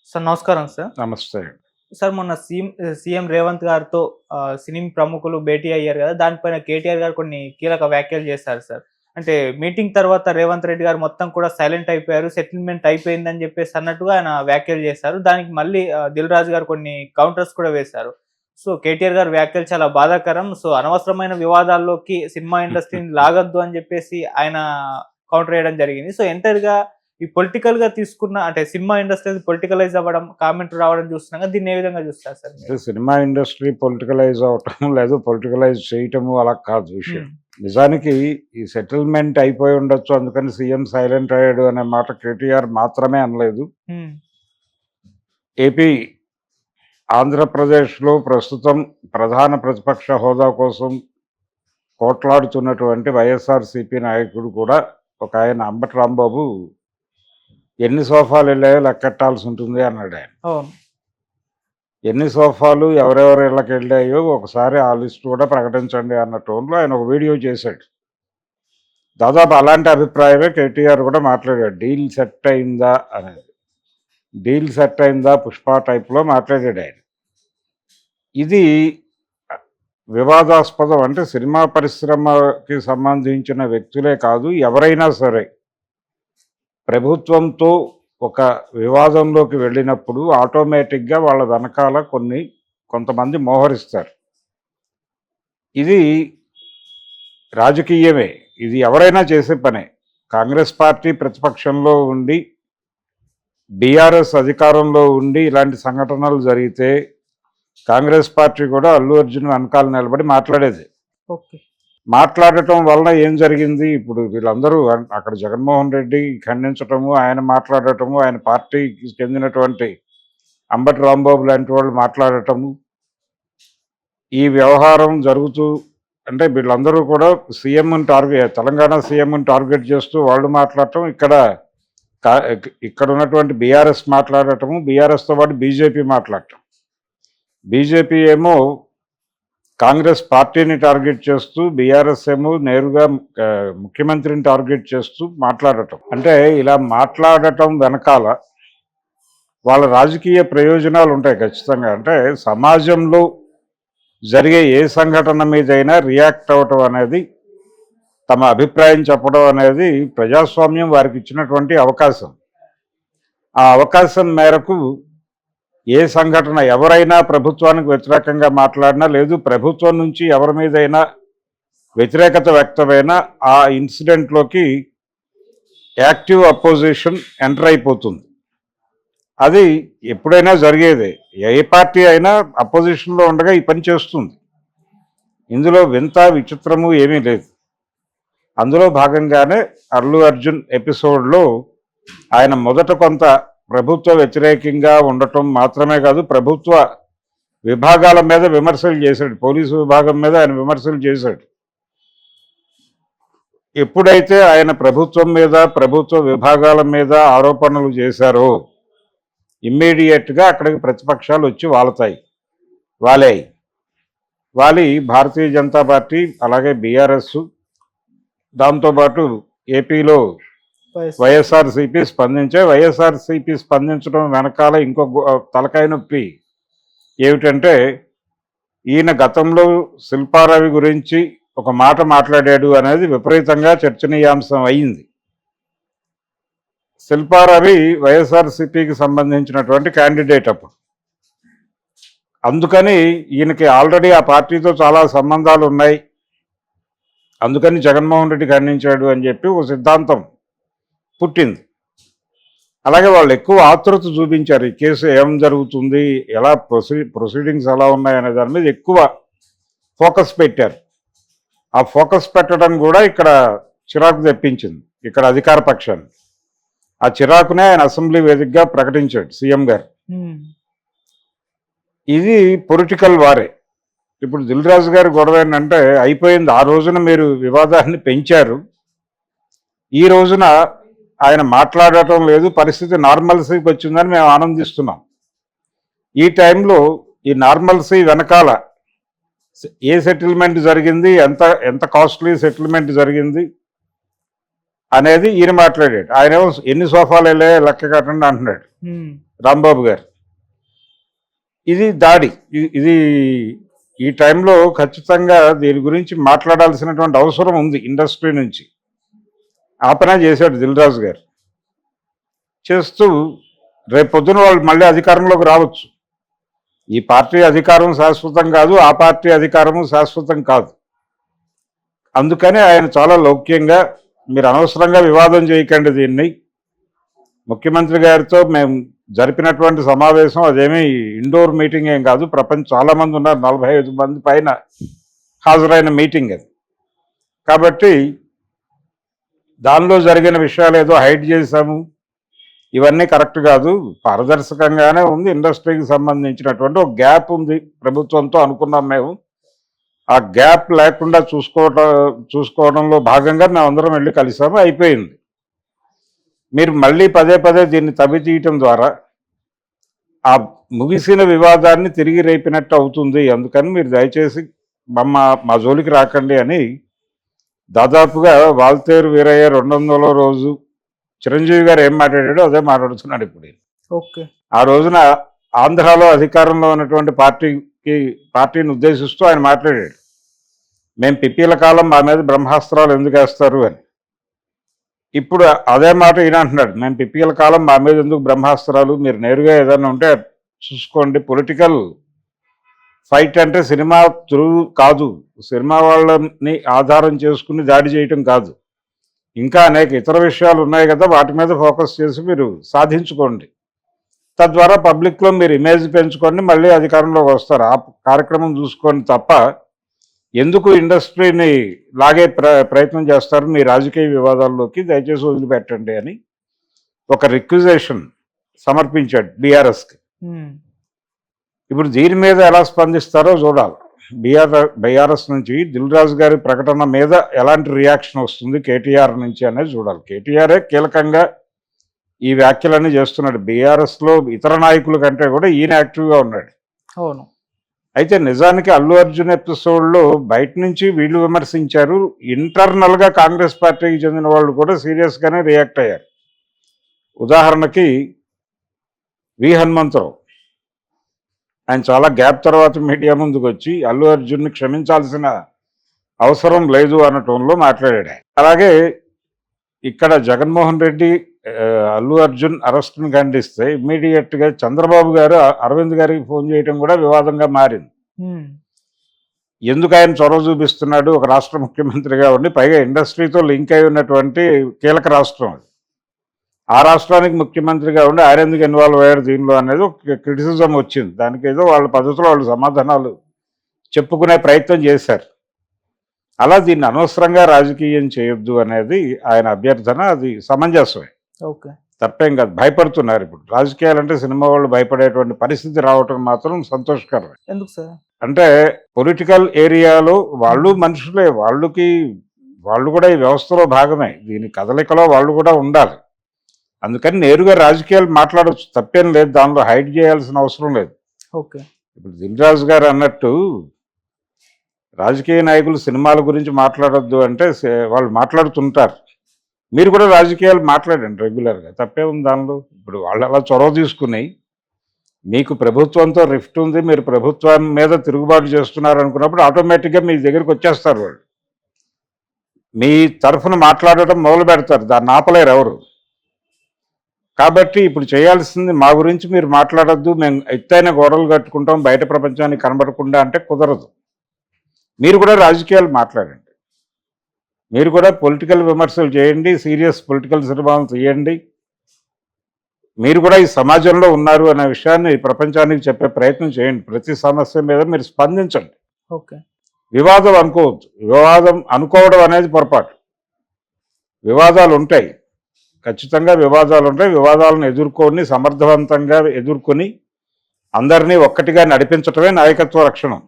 Sir నమస్కారం sir. నమస్తే. Sir మొన్న సీఎం రేవంత్ గారితో సినీ ప్రముఖులు భేటీ అయ్యారు గదా! దానిపైన కేటీఆర్ గారు కొన్ని కీలక వ్యాఖ్యలు చేశారు సార్. అంటే మీటింగ్ తర్వాత రేవంత్ రెడ్డి గారు మొత్తం కూడా సైలెంట్ అయిపోయారు. సెటిల్‌మెంట్ అయిపోయిందని జెప్పేసి అన్నట్టుగా ఆయన వ్యాఖ్యలు చేశారు. దానికి మళ్ళీ దిల్ రాజు గారు కొన్ని కౌంటర్స్ కూడా వేశారు. సో, కేటీఆర్ గారి వ్యాఖ్యలు చాలా బాధాకరం. సో, అనవసరమైన వివాదాల్లోకి సినిమా ఇండస్ట్రీని లాగొద్దు అని జెప్పేసి ఆయన కౌంటర్ ఇయడం జరిగింది. సో, ఎంటైర్‌గా ఈ పొలిటికల్‌గా తీసుకున్న అంటే సినిమా ఇండస్ట్రీ పొలిటికలైజ్ అవ్వడం, కామెంట్లు రావడం చూస్తున్నాం కదా! దీన్ని ఏ విధంగా చూస్తారు సార్ మీరు? అంటే సినిమా ఇండస్ట్రీ పొలిటికలైజ్ అవ్వటం లేదు, పొలిటికలైజ్ చేయటము అలా కాదు విషయం. హ్మ్. నిజానికి ఈ సెటిల్మెంట్ అయిపోయి ఉండొచ్చు, అందుకని సీఎం సైలెంట్ అయ్యాడు అనే మాట కేటీఆర్ మాత్రమే అనలేదు. హ్మ్. ఏపీ, ఆంధ్రప్రదేశ్లో ప్రస్తుతం ప్రధాన ప్రతిపక్ష హోదా కోసం పోట్లాడుతున్నటువంటి వైఎస్ఆర్‌సీపీ నాయకుడు కూడా ఒక ఆయన అంబటి రాంబాబు ఎన్ని సోఫాలు వెళ్ళాయో లెక్కెట్టాల్సి ఉంటుంది అన్నాడు ఆయన. అవును. ఎన్ని సోఫాలు ఎవరెవరి ఇళ్ళకి వెళ్ళాయో ఒకసారి ఆ లిస్ట్ కూడా ప్రకటించండి అన్న టోన్లో ఆయన ఒక వీడియో చేశాడు. దాదాపు అలాంటి అభిప్రాయమే కేటీఆర్ కూడా మాట్లాడాడు. డీల్ సెట్ అయిందా అనేది. డీల్ సెట్ అయిందా పుష్ప టైప్లో మాట్లాడాడు ఆయన. ఇది వివాదాస్పదం. అంటే సినిమా పరిశ్రమకి సంబంధించిన వ్యక్తులే కాదు, ఎవరైనా సరే ప్రభుత్వంతో ఒక వివాదంలోకి వెళ్ళినప్పుడు ఆటోమేటిక్గా వాళ్ళ వెనకాల కొంతమంది మోహరిస్తారు. ఇది రాజకీయమే, ఇది ఎవరైనా చేసే పనే. కాంగ్రెస్ పార్టీ ప్రతిపక్షంలో ఉండి బీఆర్ఎస్ అధికారంలో ఉండి ఇలాంటి సంఘటనలు జరిగితే కాంగ్రెస్ పార్టీ కూడా అల్లు అర్జున్ వెనకాల నిలబడి మాట్లాడేది. ఓకే. మాట్లాడటం వలన ఏం జరిగింది, ఇప్పుడు వీళ్ళందరూ అక్కడ జగన్మోహన్ రెడ్డి ఖండించటము, ఆయన మాట్లాడటము, ఆయన పార్టీకి చెందినటువంటి అంబటి రాంబాబు లాంటి వాళ్ళు మాట్లాడటము, ఈ వ్యవహారం జరుగుతూ అంటే వీళ్ళందరూ కూడా తెలంగాణ సీఎంని టార్గెట్ చేస్తూ వాళ్ళు మాట్లాడటం, ఇక్కడ ఉన్నటువంటి బీఆర్ఎస్ మాట్లాడటము, బీఆర్ఎస్తో పాటు బీజేపీ మాట్లాడటం. బీజేపీ ఏమో కాంగ్రెస్ పార్టీని టార్గెట్ చేస్తూ, బీఆర్ఎస్ ఏమో నేరుగా ముఖ్యమంత్రిని టార్గెట్ చేస్తూ మాట్లాడటం. అంటే ఇలా మాట్లాడటం వెనకాల వాళ్ళ రాజకీయ ప్రయోజనాలు ఉంటాయి ఖచ్చితంగా. అంటే సమాజంలో జరిగే ఏ సంఘటన మీదైనా రియాక్ట్ అవ్వటం అనేది, తమ అభిప్రాయం చెప్పడం అనేది ప్రజాస్వామ్యం వారికి ఇచ్చినటువంటి అవకాశం. ఆ అవకాశం మేరకు ఏ సంఘటన, ఎవరైనా ప్రభుత్వానికి వ్యతిరేకంగా మాట్లాడినా, లేదు ప్రభుత్వం నుంచి ఎవరి మీదైనా వ్యతిరేకత వ్యక్తమైనా ఆ ఇన్సిడెంట్లోకి యాక్టివ్ అపోజిషన్ ఎంటర్ అయిపోతుంది. అది ఎప్పుడైనా జరిగేదే. ఏ పార్టీ అయినా అపోజిషన్లో ఉండగా ఈ పని చేస్తుంది. ఇందులో వింత విచిత్రము ఏమీ లేదు. అందులో భాగంగానే అల్లు అర్జున్ ఎపిసోడ్లో ఆయన మొదట కొంత ప్రభుత్వ వ్యతిరేకంగా ఉండటం మాత్రమే కాదు, ప్రభుత్వ విభాగాల మీద విమర్శలు చేశాడు. పోలీసు విభాగం మీద ఆయన విమర్శలు చేశాడు. ఎప్పుడైతే ఆయన ప్రభుత్వం మీద, ప్రభుత్వ విభాగాల మీద ఆరోపణలు చేశారో ఇమ్మీడియట్గా అక్కడికి ప్రతిపక్షాలు వచ్చి వాలి భారతీయ జనతా పార్టీ, అలాగే బీఆర్ఎస్, దాంతోపాటు ఏపీలో వైఎస్ఆర్సీపీ వైఎస్ఆర్సీపీ స్పందించడం వెనకాల ఇంకో తలకాయ నొప్పి ఏమిటంటే, ఈయన గతంలో శిల్పారావి గురించి ఒక మాట మాట్లాడాడు అనేది విపరీతంగా చర్చనీయాంశం అయింది. శిల్పారావి వైఎస్ఆర్సీపీకి సంబంధించినటువంటి క్యాండిడేట్ అప్పుడు. అందుకని ఈయనకి ఆల్రెడీ ఆ పార్టీతో చాలా సంబంధాలు ఉన్నాయి, అందుకని జగన్మోహన్ రెడ్డి ఖండించాడు అని చెప్పి ఒక సిద్ధాంతం పుట్టింది. అలాగే వాళ్ళు ఎక్కువ ఆతృత చూపించారు. ఈ కేసు ఏం జరుగుతుంది, ఎలా ప్రొసీడింగ్స్ ఎలా ఉన్నాయి అనే దాని మీద ఎక్కువ ఫోకస్ పెట్టారు. ఆ ఫోకస్ పెట్టడం కూడా ఇక్కడ చిరాకు తెప్పించింది ఇక్కడ అధికార పక్షాన్ని. ఆ చిరాకునే ఆయన అసెంబ్లీ వేదికగా ప్రకటించాడు సీఎం గారు. ఇది పొలిటికల్ వారే. ఇప్పుడు దిల్ రాజు గారి గొడవ ఏంటంటే, అయిపోయింది. ఆ రోజున మీరు వివాదాన్ని పెంచారు, ఈ రోజున ఆయన మాట్లాడటం లేదు, పరిస్థితి నార్మల్సీకి వచ్చిందని మేము ఆనందిస్తున్నాం. ఈ టైంలో ఈ నార్మల్సీ వెనకాల ఏ సెటిల్మెంట్ జరిగింది, ఎంత కాస్ట్లీ సెటిల్మెంట్ జరిగింది, అనేది ఈయన మాట్లాడాడు. ఆయనేమో ఎన్ని సోఫాలు వెళ్ళాయో లెక్క కట్టండి అంటున్నాడు రాంబాబు గారు. ఇది దాడి. ఇది ఈ టైంలో ఖచ్చితంగా దీని గురించి మాట్లాడాల్సినటువంటి అవసరం ఉంది. ఇండస్ట్రీ నుంచి ఆపన చేశాడు దిల్ రాజు గారు. చేస్తూ రేపు పొద్దున వాళ్ళు మళ్ళీ అధికారంలోకి రావచ్చు. ఈ పార్టీ అధికారం శాశ్వతం కాదు, ఆ పార్టీ అధికారము శాశ్వతం కాదు. అందుకని ఆయన చాలా లౌక్యంగా, మీరు అనవసరంగా వివాదం చేయకండి, దీన్ని ముఖ్యమంత్రి గారితో మేము జరిపినటువంటి సమావేశం అదేమీ ఇండోర్ మీటింగ్ ఏం కాదు, చాలా మంది ఉన్నారు, 45 మంది పైన హాజరైన మీటింగ్ అది. కాబట్టి దానిలో జరిగిన విషయాలు ఏదో హైడ్ చేశాము, ఇవన్నీ కరెక్ట్ కాదు, పారదర్శకంగానే ఉంది. ఇండస్ట్రీకి సంబంధించినటువంటి ఒక గ్యాప్ ఉంది ప్రభుత్వంతో అనుకున్నాం మేము. ఆ గ్యాప్ లేకుండా చూసుకోవడంలో భాగంగా మేమందరం వెళ్ళి కలిసాము, అయిపోయింది. మీరు మళ్ళీ పదే పదే దీన్ని తవ్వితీయటం ద్వారా ఆ ముగిసిన వివాదాన్ని తిరిగి రేపినట్టు అవుతుంది. అందుకని మీరు దయచేసి మా జోలికి రాకండి అని దాదాపుగా వాల్తేరు వీరయ్య 200వ రోజు చిరంజీవి గారు ఏం మాట్లాడాడో అదే మాట్లాడుతున్నాడు ఇప్పుడు. ఓకే. ఆ రోజున ఆంధ్రాలో అధికారంలో ఉన్నటువంటి పార్టీని ఉద్దేశిస్తూ ఆయన మాట్లాడాడు, మేము పిప్పీల కాలం మా మీద బ్రహ్మాస్త్రాలు ఎందుకు వేస్తారు అని. ఇప్పుడు అదే మాట ఈయన అంటున్నాడు, మేము పిప్పీల కాలం మా మీద ఎందుకు బ్రహ్మాస్త్రాలు, మీరు నేరుగా ఏదైనా ఉంటే చూసుకోండి. పొలిటికల్ ఫైట్ అంటే సినిమా త్రూ కాదు, సినిమా వాళ్ళని ఆధారం చేసుకుని దాడి చేయటం కాదు, ఇంకా అనేక ఇతర విషయాలు ఉన్నాయి కదా, వాటి మీద ఫోకస్ చేసి మీరు సాధించుకోండి. తద్వారా పబ్లిక్లో మీరు ఇమేజ్ పెంచుకొని మళ్ళీ అధికారంలోకి వస్తారు. ఆ కార్యక్రమం చూసుకోండి తప్ప ఎందుకు ఇండస్ట్రీని లాగే ప్రయత్నం చేస్తారు మీ రాజకీయ వివాదాల్లోకి, దయచేసి వదిలిపెట్టండి అని ఒక రిక్విజేషన్ సమర్పించాడు బీఆర్ఎస్కి. ఇప్పుడు దీని మీద ఎలా స్పందిస్తారో చూడాలి. బీఆర్ఎస్ నుంచి దిల్ రాజు గారి ప్రకటన మీద ఎలాంటి రియాక్షన్ వస్తుంది కేటీఆర్ నుంచి అనేది చూడాలి. కేటీఆరే కీలకంగా ఈ వ్యాఖ్యలన్నీ చేస్తున్నాడు. బీఆర్ఎస్లో ఇతర నాయకుల కంటే కూడా ఈయన యాక్టివ్గా ఉన్నాడు. అవును. అయితే నిజానికి అల్లు అర్జున్ ఎపిసోడ్లో బయట నుంచి వీళ్ళు విమర్శించారు, ఇంటర్నల్గా కాంగ్రెస్ పార్టీకి చెందిన వాళ్ళు కూడా సీరియస్గానే రియాక్ట్ అయ్యారు. ఉదాహరణకి వి హనుమంతరావు, ఆయన చాలా గ్యాప్ తర్వాత మీడియా ముందుకు వచ్చి అల్లు అర్జున్ని క్షమించాల్సిన అవసరం లేదు అన్న టోన్లో మాట్లాడాడు. అలాగే ఇక్కడ జగన్మోహన్ రెడ్డి అల్లు అర్జున్ అరెస్ట్ని ఖండిస్తే ఇమ్మీడియట్గా చంద్రబాబు గారు అరవింద్ గారికి ఫోన్ చేయడం కూడా వివాదంగా మారింది. ఎందుకు ఆయన చొరవ చూపిస్తున్నాడు, ఒక రాష్ట్ర ముఖ్యమంత్రిగా ఉండి, పైగా ఇండస్ట్రీతో లింక్ అయి ఉన్నటువంటి కీలక రాష్ట్రం అది, ఆ రాష్ట్రానికి ముఖ్యమంత్రిగా ఉండి ఆయన ఎందుకు ఇన్వాల్వ్ అయ్యారు దీనిలో అనేది ఒక క్రిటిసిజం వచ్చింది. దానికి ఏదో వాళ్ళ పద్ధతిలో వాళ్ళు సమాధానాలు చెప్పుకునే ప్రయత్నం చేశారు. అలా దీన్ని అనవసరంగా రాజకీయం చేయొద్దు అనేది ఆయన అభ్యర్థన, అది సమంజసమే, ఓకే, తప్పేం కాదు. భయపడుతున్నారు ఇప్పుడు రాజకీయాలంటే, సినిమా వాళ్ళు భయపడేటువంటి పరిస్థితి రావటం మాత్రం సంతోషకరమే. ఎందుకు సార్ అంటే పొలిటికల్ ఏరియాలో వాళ్ళు మనుషులే, వాళ్ళు కూడా ఈ వ్యవస్థలో భాగమే, దీని కదలికలో వాళ్ళు కూడా ఉండాలి. అందుకని నేరుగా రాజకీయాలు మాట్లాడవచ్చు, తప్పేం లేదు, దానిలో హైడ్ చేయాల్సిన అవసరం లేదు. ఓకే. ఇప్పుడు దిల్ రాజు గారు అన్నట్టు రాజకీయ నాయకులు సినిమాల గురించి మాట్లాడొద్దు అంటే వాళ్ళు మాట్లాడుతుంటారు, మీరు కూడా రాజకీయాలు మాట్లాడండి రెగ్యులర్గా, తప్పే ఉంది దానిలో. ఇప్పుడు వాళ్ళు అలా చొరవ తీసుకుని మీకు ప్రభుత్వంతో రిఫ్ట్ ఉంది, మీరు ప్రభుత్వం మీద తిరుగుబాటు చేస్తున్నారు అనుకున్నప్పుడు ఆటోమేటిక్గా మీ దగ్గరికి వచ్చేస్తారు వాళ్ళు, మీ తరఫున మాట్లాడటం మొదలు పెడతారు, దాన్ని ఆపలేరు ఎవరు. కాబట్టి ఇప్పుడు చేయాల్సింది, మా గురించి మీరు మాట్లాడొద్దు, మేము ఎత్తైన గోడలు కట్టుకుంటాం బయట ప్రపంచానికి కనబడకుండా అంటే కుదరదు. మీరు కూడా రాజకీయాలు మాట్లాడండి, మీరు కూడా పొలిటికల్ విమర్శలు చేయండి, సీరియస్ పొలిటికల్ సినిమాలు తీయండి, మీరు కూడా ఈ సమాజంలో ఉన్నారు అనే విషయాన్ని ప్రపంచానికి చెప్పే ప్రయత్నం చేయండి. ప్రతి సమస్య మీద మీరు స్పందించండి. ఓకే. వివాదం అనుకోవద్దు, వివాదం అనుకోవడం అనేది పొరపాటు. వివాదాలు ఉంటాయి, ఖచ్చితంగా వివాదాలు ఉంటాయి. వివాదాలను ఎదుర్కొని సమర్థవంతంగా ఎదుర్కొని అందరినీ ఒక్కటిగా నడిపించటమే నాయకత్వ లక్షణం.